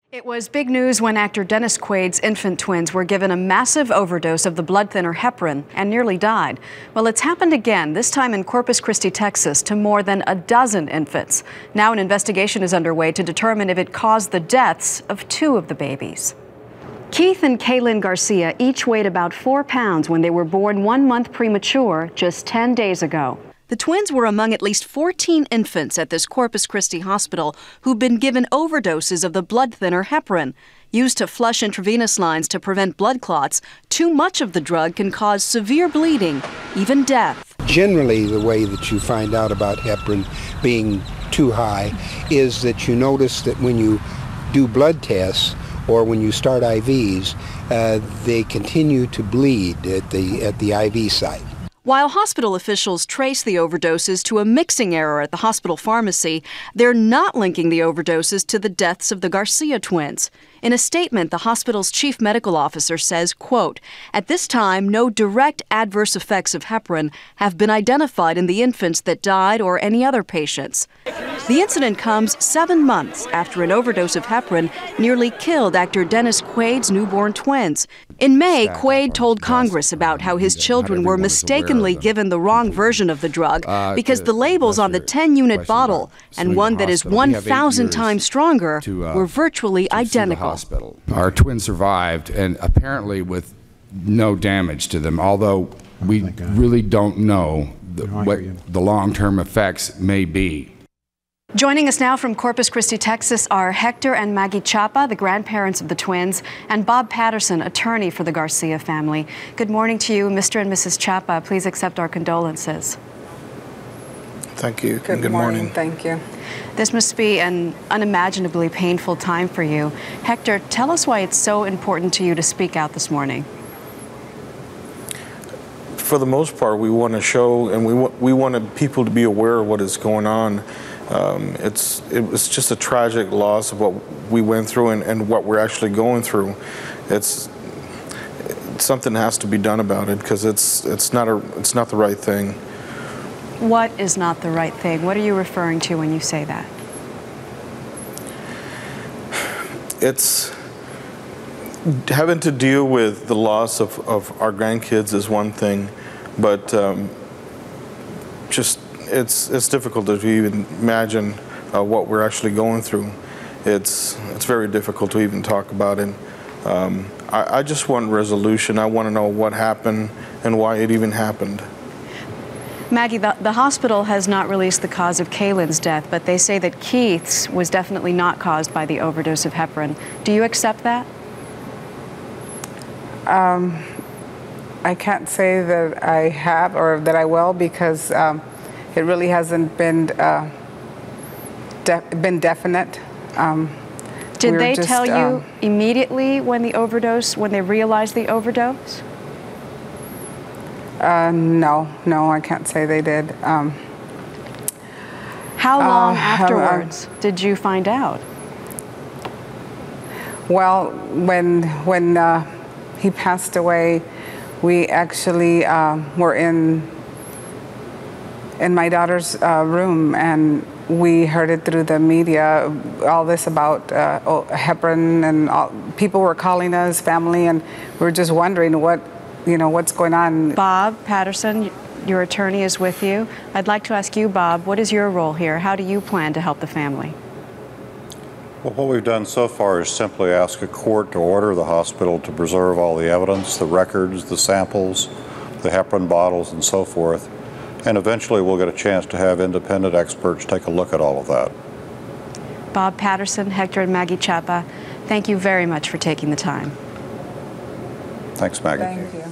It was big news when actor Dennis Quaid's infant twins were given a massive overdose of the blood thinner heparin and nearly died. Well, it's happened again, this time in Corpus Christi, Texas, to more than a dozen infants. Now an investigation is underway to determine if it caused the deaths of 2 of the babies. Keith and Kaylin Garcia each weighed about 4 pounds when they were born 1 month premature just 10 days ago. The twins were among at least 14 infants at this Corpus Christi hospital who've been given overdoses of the blood thinner heparin. Used to flush intravenous lines to prevent blood clots, too much of the drug can cause severe bleeding, even death. Generally, the way that you find out about heparin being too high is that you notice that when you do blood tests or when you start IVs, they continue to bleed at the IV site. While hospital officials trace the overdoses to a mixing error at the hospital pharmacy, they're not linking the overdoses to the deaths of the Garcia twins. In a statement, the hospital's chief medical officer says, quote, "At this time, no direct adverse effects of heparin have been identified in the infants that died or any other patients." The incident comes 7 months after an overdose of heparin nearly killed actor Dennis Quaid's newborn twins. In May, Quaid told Congress about how his children were mistakenly given the wrong version of the drug because the labels on the 10-unit bottle and one that is 1,000 times stronger were virtually identical. Our twins survived, and apparently with no damage to them, although we really don't know what the long-term effects may be. Joining us now from Corpus Christi, Texas, are Hector and Maggie Chapa, the grandparents of the twins, and Bob Patterson, attorney for the Garcia family. Good morning to you, Mr. and Mrs. Chapa. Please accept our condolences. Thank you. Good morning. Thank you. This must be an unimaginably painful time for you. Hector, tell us why it's so important to you to speak out this morning. For the most part, we want to show, and we wanted people to be aware of what is going on. It was just a tragic loss of what we went through and what we're actually going through. Something has to be done about it because it's not the right thing. What is not the right thing? What are you referring to when you say that? It's having to deal with the loss of our grandkids is one thing, but it's difficult to even imagine what we're actually going through. It's very difficult to even talk about it. I just want resolution. I want to know what happened and why it even happened. Maggie, the hospital has not released the cause of Kaylin's death, but they say that Keith's was definitely not caused by the overdose of heparin. Do you accept that? I can't say that I have or that I will because it really hasn't been definite. Did they tell you immediately when they realized the overdose? No, I can't say they did. How long afterwards did you find out? Well, when he passed away, we actually were in my daughter's room, and we heard it through the media, all this about heparin, and people were calling us, family, and we were just wondering what's going on. Bob Patterson, your attorney, is with you. I'd like to ask you, Bob, what is your role here? How do you plan to help the family? Well, what we've done so far is simply ask a court to order the hospital to preserve all the evidence, the records, the samples, the heparin bottles, and so forth. And eventually we'll get a chance to have independent experts take a look at all of that. Bob Patterson, Hector and Maggie Chapa, thank you very much for taking the time. Thanks, Maggie. Thank you.